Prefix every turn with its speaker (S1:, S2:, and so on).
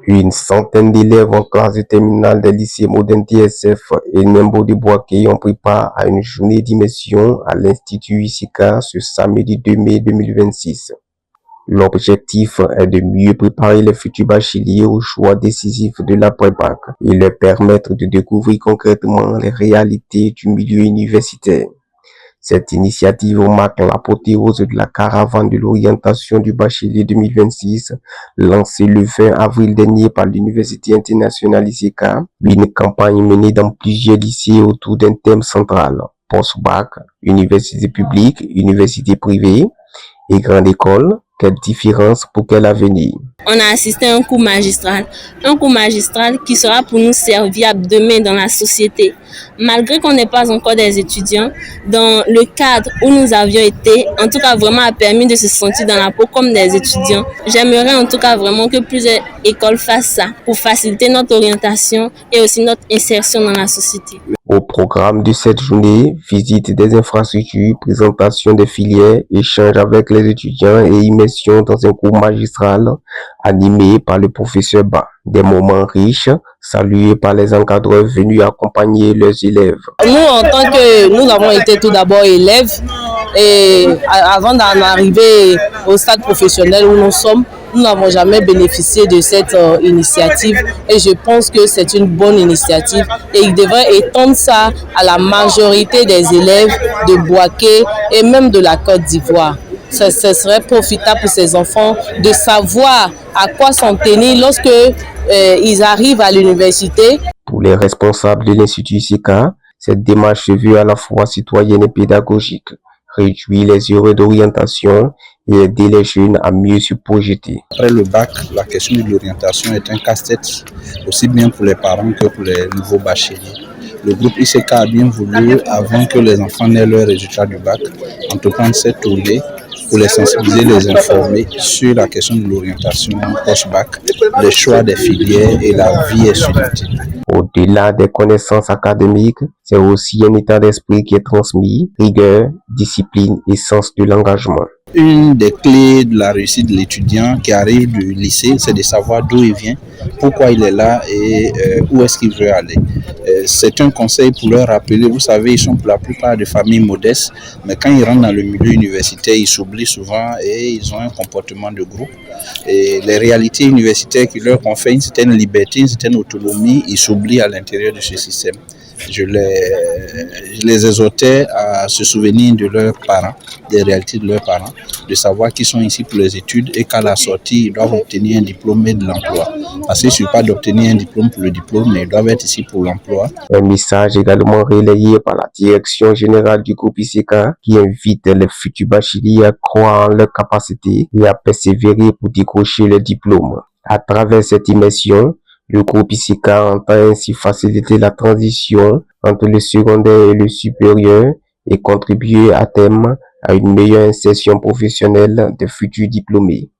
S1: Une centaine d'élèves en classe de terminale des lycées modernes TSF et Nembo de Boaké ont pris part à une journée d'immersion à l'Institut ICK ce samedi 2 mai 2026. L'objectif est de mieux préparer les futurs bacheliers au choix décisif de l'après-bac et leur permettre de découvrir concrètement les réalités du milieu universitaire. Cette initiative marque l'apothéose de la caravane de l'orientation du bachelier 2026, lancée le 20 avril dernier par l'Université internationale ICK, une campagne menée dans plusieurs lycées autour d'un thème central: post-bac, université publique, université privée et grande école. Quelle différence pour quel avenir?
S2: On a assisté à un cours magistral qui sera pour nous serviable demain dans la société. Malgré qu'on n'est pas encore des étudiants, dans le cadre où nous avions été, en tout cas vraiment a permis de se sentir dans la peau comme des étudiants. J'aimerais en tout cas vraiment que plusieurs écoles fassent ça pour faciliter notre orientation et aussi notre insertion dans la société.
S1: Au programme de cette journée, visite des infrastructures, présentation des filières, échange avec les étudiants et immersion dans un cours magistral animé par le professeur Ba. Des moments riches, salués par les encadreurs venus accompagner leurs élèves.
S3: Nous, en tant que nous avons été tout d'abord élèves, et avant d'en arriver au stade professionnel où nous sommes, nous n'avons jamais bénéficié de cette initiative et je pense que c'est une bonne initiative et il devrait étendre ça à la majorité des élèves de Boaké et même de la Côte d'Ivoire. Ce serait profitable pour ces enfants de savoir à quoi s'en tenir lorsque ils arrivent à l'université.
S1: Pour les responsables de l'Institut ICK, cette démarche se veut à la fois citoyenne et pédagogique, réduire les erreurs d'orientation et aider les jeunes à mieux se projeter.
S4: Après le bac, la question de l'orientation est un casse-tête, aussi bien pour les parents que pour les nouveaux bacheliers. Le groupe ICK a bien voulu, avant que les enfants n'aient leurs résultats du bac, entreprendre cette tournée pour les sensibiliser, les informer sur la question de l'orientation post-bac, les choix des filières et la vie étudiantine.
S1: Au-delà des connaissances académiques, c'est aussi un état d'esprit qui est transmis, rigueur, discipline et sens de l'engagement.
S4: Une des clés de la réussite de l'étudiant qui arrive du lycée, c'est de savoir d'où il vient, pourquoi il est là et où est-ce qu'il veut aller. C'est un conseil pour leur rappeler, vous savez, ils sont pour la plupart de familles modestes, mais quand ils rentrent dans le milieu universitaire, ils s'oublient souvent et ils ont un comportement de groupe. Et les réalités universitaires qui leur confèrent une certaine liberté, une certaine autonomie, ils s'oublient à l'intérieur de ce système. Je les exhortais à se souvenir de leurs parents, des réalités de leurs parents, de savoir qu'ils sont ici pour les études et qu'à la sortie, ils doivent obtenir un diplôme et de l'emploi. Parce qu'il ne suffit pas d'obtenir un diplôme pour le diplôme, mais ils doivent être ici pour l'emploi.
S1: Un message également relayé par la direction générale du groupe ICK qui invite les futurs bacheliers à croire en leurs capacités et à persévérer pour décrocher le diplôme. À travers cette immersion, le groupe ICK entend ainsi faciliter la transition entre le secondaire et le supérieur et contribuer à terme à une meilleure insertion professionnelle des futurs diplômés.